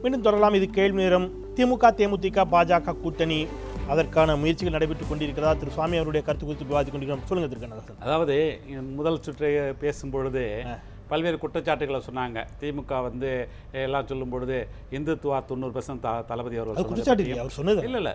மீண்டும் தொடரலாம். இது கேள்வி நேரம். திமுக, தேமுதிக, பாஜக கூட்டணி அதற்கான முயற்சிகள் நடைபெற்றுக் கொண்டிருக்கிறதா? திரு சுவாமி அவருடைய கருத்து குறித்து விவாதித்துக் கொண்டிருக்கிறோம். சொல்லுங்க திரு கண்ணதாசன். அதாவது முதல் சுற்றை பேசும்பொழுது பல்வேறு குற்றச்சாட்டுகளை சொன்னாங்க. திமுக வந்து எல்லாம் சொல்லும் பொழுது இந்துத்துவா 90% தளபதி அவர்கள் சொன்னது இல்லை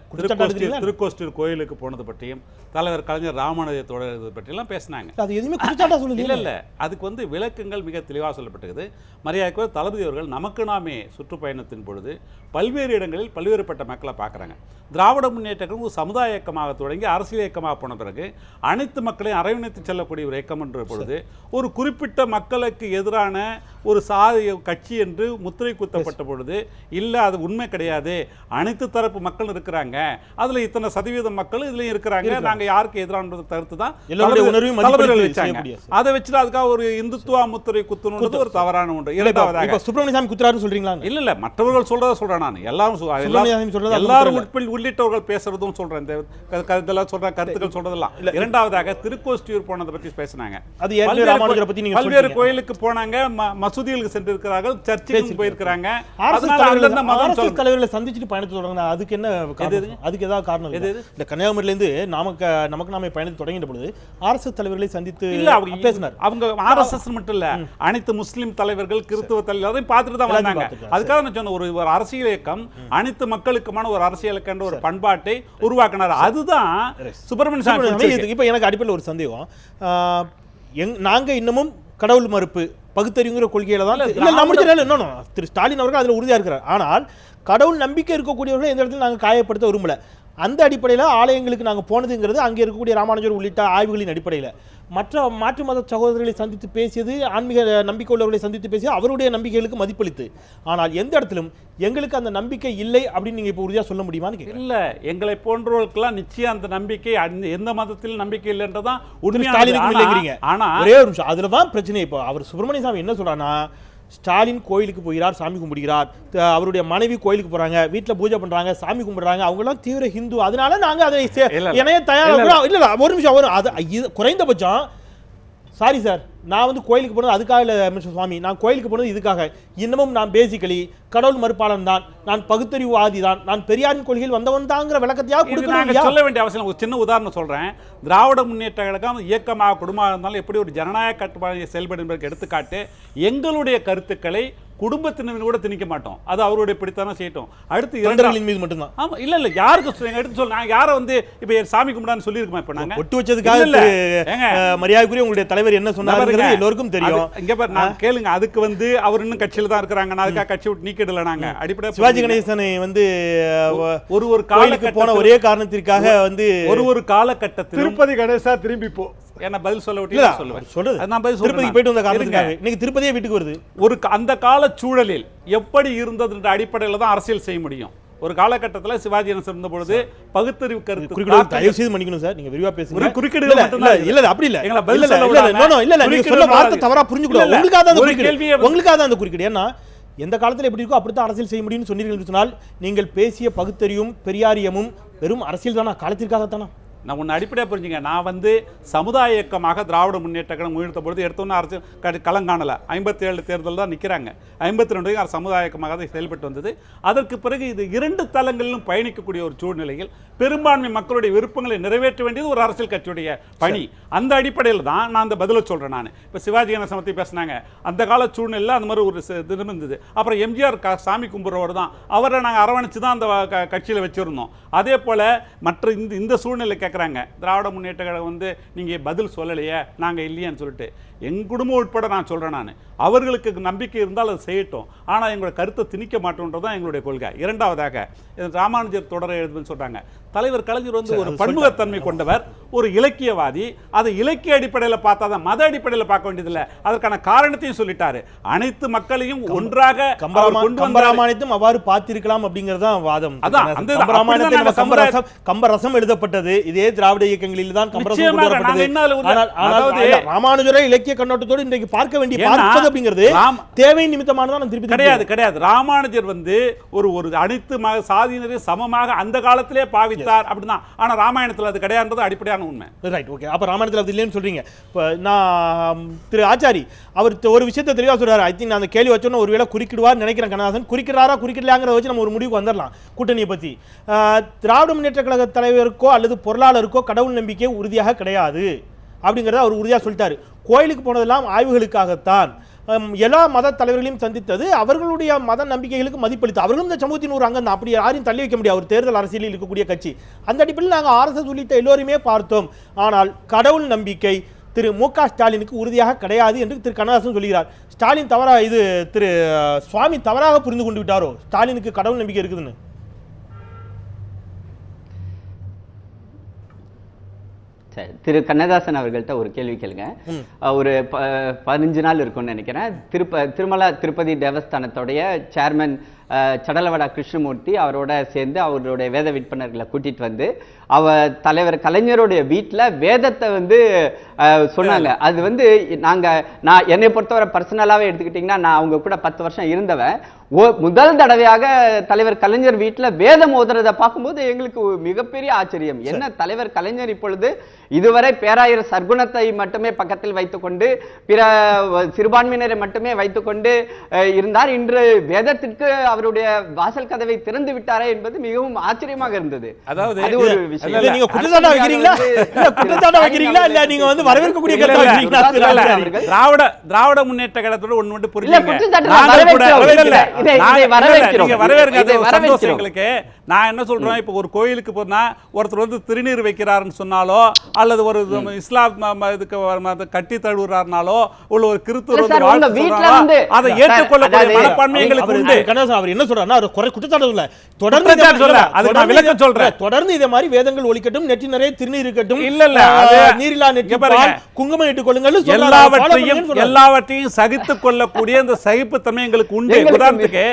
திருக்கோஷ்டூர் கோயிலுக்கு போனது பற்றியும் தலைவர் கலைஞர் ராமானுஜர் தொடர்றது பற்றியெல்லாம் பேசினாங்க. அது எதுவுமே குற்றச்சாட்டா சொல்லுது இல்லை அதுக்கு வந்து விளக்கங்கள் மிக தெளிவாக சொல்லப்பட்டது. மரியாதைக்குரிய தளபதி அவர்கள் நமக்கு நாமே சுற்றுப்பயணத்தின் பொழுது பல்வேறு இடங்களில் பல்வேறுபட்ட மக்களை பார்க்குறாங்க. திராவிட முன்னேற்ற கழகம் ஒரு சமுதாய இயக்கமாக தொடங்கி அரசியல் இயக்கமாக போன பிறகு அனைத்து மக்களையும் அரவணைத்து செல்லக்கூடிய ஒரு இயக்கம் என்ற பொழுது ஒரு குறிப்பிட்ட மக்களுக்கு எதிரான ஒரு சாதி கட்சி என்று முத்திரை குத்தப்பட்ட பொழுது இல்லை அது உண்மை கிடையாது, அனைத்து தரப்பு மக்கள் இருக்கிறாங்க, அதில் இத்தனை சதவீதம் மக்கள் இதுலையும் இருக்கிறாங்க, நாங்கள் யாருக்கு எதிரான கருத்து தான் தலைவர்கள் வச்சாங்க. அதை வச்சுட்டு அதுக்காக ஒரு இந்துத்துவா முத்திரை குத்தணுன்றது ஒரு தவறான ஒன்று. இரண்டாவதாக சுப்பிரமணியசாமி குத்துறாரு சொல்றீங்களா? இல்ல மற்றவர்கள் சொல்றத சொல்றேன் நான். எல்லாரும் உள்ளிட்டவர்கள் பேசுறதும் சொல்றேன், இதெல்லாம் சொல்றேன், கருத்துக்கள் சொல்றதெல்லாம். இரண்டாவதாக திருக்கோஷ்டியூர் போனதை பற்றி பேசினாங்க. பல்வேறு கோயிலுக்கு போனாங்க, மசூதிகளுக்கு சென்று இருக்கிறார்கள், சர்ச்சுக்கு போயிருக்கிறாங்க. தலைவர்களை சந்திச்சுட்டு பயணத்தை தொடங்கினா அதுக்கு என்ன? அதுக்கு ஏதாவது காரணம் இல்ல? கன்னியாகுமரியில இருந்து நமக்கு நாமே பயணத்தை தொடங்கின பொழுது ஆர்எஸ்எஸ் தலைவர்களை சந்தித்து பேசினார். அவங்க ஆர்எஸ்எஸ் மட்டும் இல்ல, அனைத்து முஸ்லிம் தலைவர்கள், கிறிஸ்துவ தலைவர்கள் பார்த்துட்டு தான் வந்தாங்க. அதுக்காக நான் சொன்ன ஒரு அரசியல் இயக்கம் அனைத்து மக்களுக்குமான ஒரு அரசியல் என்ற ஒரு பண்பாட்டை உருவாக்கினார். அதுதான் சுப்பிரமணிய சாமி. இப்ப எனக்கு அடிப்படையில் ஒரு சந்தேகம், நாங்க இன்னமும் கடவுள் மறுப்பு பகுத்தறிவுங்கிற கொள்கையில தான் திரு ஸ்டாலின் அவர்கள் அதில் உறுதியாக இருக்கிறார். ஆனால் கடவுள் நம்பிக்கை இருக்கக்கூடியவர்களை எந்த இடத்துல நாங்கள் காயப்படுத்த விரும்பல. அந்த அடிப்படையில் ஆலயங்களுக்கு நாங்கள் போனதுங்கிறது அங்கே இருக்கக்கூடிய ராமானுஜர் உள்ளிட்ட ஆய்வுகளின் அடிப்படையில். மற்ற மாற்று மத சகோதரர்களை சந்தித்து பேசியது, ஆன்மீக நம்பிக்கை உள்ளவர்களை சந்தித்து பேசியது அவருடைய நம்பிக்கைகளுக்கு மதிப்பளித்து. ஆனால் எந்த இடத்திலும் எங்களுக்கு அந்த நம்பிக்கை இல்லை அப்படின்னு நீங்க இப்போ உறுதியாக சொல்ல முடியுமான்னு இல்லை. எங்களை போன்றவர்களுக்கெல்லாம் நிச்சயம் அந்த நம்பிக்கை எந்த மதத்தில் நம்பிக்கை இல்லைன்றதான் இல்லைங்கிறீங்க. ஆனால் ஒரே ஒரு நிமிஷம், அதில் தான் பிரச்சனை. இப்போ அவர் சுப்பிரமணிய சாமி என்ன சொல்றாருன்னா, ஸ்டாலின் கோயிலுக்கு போகிறார், சாமி கும்பிடுகிறார், அவருடைய மனைவி கோயிலுக்கு போறாங்க, வீட்டில் பூஜை பண்றாங்க, சாமி கும்பிடுறாங்க, அவங்களாம் தீவிர ஹிந்து, அதனால நாங்க அதை இணைய தயாரா இல்ல. ஒரு நிமிஷம் வரும், அது குறைந்தபட்சம் சாரி சார், நான் வந்து கோயிலுக்கு போனது அதுக்காக இல்லை மிஸ்டர் சுவாமி, நான் கோயிலுக்கு போனது இதுக்காக. இன்னமும் நான் பேசிக்கலி கடவுள் மறுப்பாளன் தான், நான் பகுத்தறிவுவாதி தான், நான் பெரியாரின் கொள்கையில் வந்தவன் தாங்கிற விளக்கத்தையாக சொல்ல வேண்டிய அவசியம். ஒரு சின்ன உதாரணம் சொல்றேன். திராவிட முன்னேற்ற கழகம் இயக்கமாக குடும்பமாக இருந்தாலும் எப்படி ஒரு ஜனநாயக கட்டுப்பாடு செயல்படும் என்பதற்கு எடுத்துக்காட்டு எங்களுடைய கருத்துக்களை குடும்பத்தினர் கூட திணிக்க மாட்டோம். அது அவருடைய பிடித்தான செய்யட்டும். அடுத்து இரண்டர்களின் மீது மட்டும்தான். ஆமா, இல்ல யாருக்கு எடுத்து சொல்ல, யாரை வந்து இப்ப சாமி கும்பிடான்னு சொல்லியிருக்கோமா? இப்ப நாங்க ஒட்டு வச்சதுக்காக மரியாதைக்குரிய உங்களுடைய தலைவர் என்ன சொன்னாரு எல்லோருக்கும் தெரியும். இங்க பாரு, நான் கேளுங்க. அதுக்கு வந்து அவர் இன்னும் கட்சியில தான் இருக்கிறாங்க, நான் அதுக்காக கட்சி விட்டு நீக்கிடல. நாங்க அடிப்படை சிவாஜி கணேசனை வந்து ஒரு காலத்துக்கு போன ஒரே காரணத்திற்காக வந்து ஒரு காலகட்டத்தில் திருப்பதி கணேசா திரும்பி போ என்ன பதில் சொல்ல விட்டு சொல்லுவேன். சொல்றது நான் பதில் திருப்பதிக்கு போயிட்டு வந்த காரணத்துக்காக இன்னைக்கு திருப்பதியே வீட்டுக்கு வருது. ஒரு அந்த கால சூழலில் எப்படி இருந்தது என்ற அடிப்படையில் தான் அரசியல் செய்ய முடியும். ஒரு காலகட்டத்தில் சிவாஜி கணேசன் இருந்த பொழுது பகுத்தறிவு கருத்து தயவு செய்து மன்னிக்கணும் சார், நீங்க விரிவா பேசுங்க. குறுக்கிடு இல்ல அப்படி இல்ல, எங்களை பதில் இல்ல நீங்க சொல்ல வார்த்தை தவறா புரிஞ்சுக்கலாம். உங்களுக்காக தான் அந்த கேள்வி, உங்களுக்காக தான் அந்த குறுக்கிடு. ஏன்னா எந்த காலத்தில் எப்படி இருக்கோ அப்படித்தான் அரசியல் செய்ய முடியும்னு சொன்னீர்கள் சொன்னால், நீங்கள் பேசிய பகுத்தறிவும் பெரியாரியமும் வெறும் அரசியல் தானா, காலத்திற்காகத்தானா? நான் ஒன்று அடிப்படையாக புரிஞ்சுங்க. நான் வந்து சமுதாய இயக்கமாக திராவிட முன்னேற்ற கழகம் முயற்சித்த பொழுது எடுத்தோன்னு அரசியல் களங்காணலை. 57 தேர்தல் தான் நிற்கிறாங்க. 52 சமுதாய இயக்கமாக தான் செயல்பட்டு வந்தது. அதற்கு பிறகு இது 2 தளங்களிலும் பயணிக்கக்கூடிய ஒரு சூழ்நிலையில் பெரும்பான்மை மக்களுடைய விருப்பங்களை நிறைவேற்ற வேண்டியது ஒரு அரசியல் கட்சியுடைய பணி. அந்த அடிப்படையில் தான் நான் அந்த பதிலை சொல்கிறேன். நான் இப்போ சிவாஜி கணேசன் பற்றி பேசினாங்க. அந்த கால சூழ்நிலையில் அந்த மாதிரி ஒரு இது இருந்தது. அப்புறம் எம்ஜிஆர் சாமி கும்பிட்றவர் தான், அவரை நாங்கள் அரவணைச்சு தான் அந்த கட்சியில் வச்சுருந்தோம். அதே போல் மற்ற இந்த சூழ்நிலை கேட்குறாங்க, திராவிட முன்னேற்ற கழகம் வந்து நீங்கள் பதில் சொல்லலையே, நாங்கள் இல்லையான்னு சொல்லிட்டு. என் குடும்பம் உட்பட நான் சொல்கிறேன், நான் அவர்களுக்கு நம்பிக்கை இருந்தால் அதை செய்யட்டும், ஆனால் எங்களோட கருத்தை திணிக்க மாட்டோன்றது தான் எங்களுடைய கொள்கை. இரண்டாவதாக ராமானுஜர் தொடரை எழுதுன்னு சொல்கிறாங்க. தலைவர் கலைஞர் வந்து ஒரு பன்முகத்தன்மை கொண்டவர், ஒரு இலக்கியவாதி. அதை இலக்கிய அடிப்படையில் பார்த்தா தான், மத அடிப்படையில் பார்க்க வேண்டியதில்லை. அதற்கான காரணத்தையும் சொல்லிட்டாரு. அனைத்து மக்களையும் ஒன்றாக கம்பராமாயணத்தையும் அவ்வாறு பார்த்திருக்கலாம் அப்படிங்கறதான் வாதம். அதான் கம்பரசம் எழுதப்பட்டது இதே திராவிட இயக்கங்களில் தான். ராமானுஜரை இலக்கிய கண்ணோட்டத்தோடு இன்றைக்கு பார்க்க வேண்டிய பார்ப்பது அப்படிங்கிறது தேவை நிமித்தமானதான். திருப்பி கிடையாது. ராமானுஜர் வந்து ஒரு அனைத்து சாதியினரையும் சமமாக அந்த காலத்திலே பாவித்தார். வைத்தார் அப்படிதான். ஆனா ராமாயணத்துல அது கிடையாதுன்றது அடிப்படையான உண்மை. Right, okay. அப்ப ராமாயணத்துல அது இல்லைன்னு சொல்றீங்க. இப்போ நான் திரு ஆச்சாரி அவர் ஒரு விஷயத்தை தெளிவா சொல்றாரு. ஐ திங்க் நான் அந்த கேள்வி வச்சோன்னு ஒருவேளை குறுக்கிடுவார் நினைக்கிறேன் கண்ணதாசன். குறிக்கிறாரா குறிக்கலையாங்கிறத வச்சு நம்ம ஒரு முடிவுக்கு வந்துடலாம் கூட்டணியை பத்தி. திராவிட முன்னேற்ற கழக தலைவருக்கோ அல்லது பொருளாளருக்கோ கடவுள் நம்பிக்கை உறுதியாக கிடையாது அப்படிங்கிறத அவர் உறுதியாக சொல்லிட்டாரு. கோயிலுக்கு போனதெல்லாம் ஆய்வுகளுக்காகத்தான். எல்லா மத தலைவர்களையும் சந்தித்தது அவர்களுடைய மத நம்பிக்கைகளுக்கு மதிப்பளித்து அவர்களும் இந்த சமூகத்தின் ஒரு அங்கம். அப்படி யாரையும் தள்ளி வைக்க முடியாது. ஒரு தேர்தல் அரசியலில் இருக்கக்கூடிய கட்சி. அந்த அடிப்படையில் நாங்கள் RSS உள்ளிட்ட எல்லோருமே பார்த்தோம். ஆனால் கடவுள் நம்பிக்கை திரு மு.க. ஸ்டாலினுக்கு உறுதியாக கிடையாது என்று திரு கண்ணதாசன் சொல்கிறார். ஸ்டாலின் தவறாக இது திரு சுவாமி தவறாக புரிந்து கொண்டு விட்டாரோ ஸ்டாலினுக்கு கடவுள் நம்பிக்கை இருக்குதுன்னு? திரு கண்ணதாசன் அவர்கள்ட்ட ஒரு கேள்வி கேளுங்க. ஒரு 15 நாள் இருக்கும்னு நினைக்கிறேன். திருமலா திருப்பதி தேவஸ்தானத்துடைய சேர்மன் சடலவடா கிருஷ்ணமூர்த்தி அவரோட சேர்ந்து அவருடைய வேத விற்பனர்களை கூட்டிட்டு வந்து தலைவர் கலைஞருடைய வீட்டில் வேதத்தை வந்து சொன்னாங்க. அது வந்து நான் என்னை பொறுத்தவரை பர்சனலாகவே எடுத்துக்கிட்டிங்கன்னா நான் அவங்க கூட 10 வருஷம் இருந்தவன். முதல் தடவையாக தலைவர் கலைஞர் வீட்டில் வேதம் ஓதுறதை பார்க்கும்போது எங்களுக்கு மிகப்பெரிய ஆச்சரியம். என்ன தலைவர் கலைஞர் இப்பொழுது இதுவரை பேராயர் சர்க்குணத்தை மட்டுமே பக்கத்தில் வைத்துக்கொண்டு பிற சிறுபான்மையினரை மட்டுமே வைத்துக்கொண்டு இருந்தார். இன்று வேதத்திற்கு அவருடைய வாசல் கதவை திறந்து விட்டாரே என்பது மிகவும் ஆச்சரியமாக இருந்தது. அதாவது அது ஒரு விஷயம். நீங்க குற்றச்சாட்டு வைக்கிறீங்களா இல்ல நீங்க வந்து வரவேற்கக்கூடிய கருத்து வைக்கிறீங்களா? திராவிட முன்னேற்ற கழகத்தோட ஒண்ணு புரிஞ்சுங்க. நான் என்ன சொல்றேன், இப்ப ஒரு கோயிலுக்கு போனா ஒருத்தர் வந்து திருநீர் வைக்கிறாருன்னு சொன்னாலோ அல்லது ஒரு இஸ்லாம் இதுக்கு கட்டி தழுவுறாருனாலோ உள்ள ஒரு கிறிஸ்துவ அதை ஏற்றுக்கொள்ளக்கூடிய மனப்பான்மை எங்களுக்கு உண்டு. அவர் என்ன சொல்றாருன்னா குற்றச்சாட்டு இல்ல, தொடர்ந்து சொல்றேன், தொடர்ந்து இதே மாதிரி வேதங்கள் ஒலிக்கட்டும், நெற்றி நிறைய திருநீர் இருக்கட்டும், இல்ல நீரிலா நெற்றி குங்குமம் இட்டுக் கொள்ளுங்கள், எல்லாவற்றையும் சகித்துக் கொள்ளக்கூடிய இந்த சகிப்புத்தன்மை எங்களுக்கு உண்டு. உதாரணத்துக்கு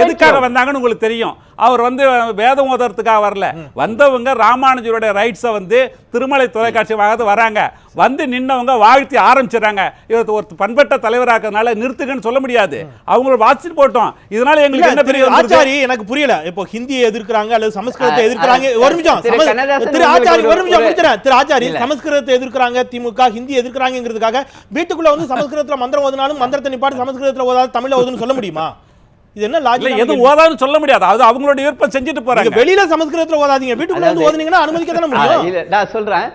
எதுக்காக வந்தாங்கன்னு உங்களுக்கு தெரியும். அவர் வந்து வேதம் ஓதுறதுக்காக வரல. வந்தவங்க ராமானுஜருடைய ரைட்ஸை வந்து திருமலை தொலைக்காட்சி வராங்க, வந்து நின்னவங்க வாழ்த்தி ஆரம்பிச்சிடறாங்க. இவர் ஒரு பண்பட்ட தலைவராக்கிறதுனால நிறுத்துங்கன்னு சொல்ல முடியாது. அவங்களோட வாட்சிட்டு போட்டோம். இதனால எங்களுக்கு என்ன பெரிய ஆச்சாரி எனக்கு புரியல. இப்போ ஹிந்தியை எதிர்க்கிறாங்க அல்லது சமஸ்கிருதத்தை எதிர்க்கிறாங்க. ஒரு நிமிஷம் திரு ஆச்சாரி, ஒரு நிமிஷம் முடிக்கிறேன். திரு ஆச்சாரி சமஸ்கிருதத்தை எதிர்க்கிறாங்க, திமுக ஹிந்தி எதிர்க்கிறாங்கிறதுக்காக வீட்டுக்குள்ள வந்து சமஸ்கிருதத்துல மந்திரம் ஓதுனாலும் மந்திரத்தை நிப்பாட்டி சமஸ்கிருதத்துல ஓதாது தமிழ்ல ஓதுன்னு சொல்ல முடியுமா? இது என்ன லாஜிக்? எது ஓதாதுன்னு சொல்ல முடியாது. அது அவங்களோட விருப்பம் செஞ்சுட்டு போறாங்க. வெளியில சமஸ்கிருதத்துல ஓதாதீங்க, வீட்டுக்குள்ள வந்து ஓதுனீங்கன்னா அனுமதிக்க தானே முடியும். நான் சொல்றேன்,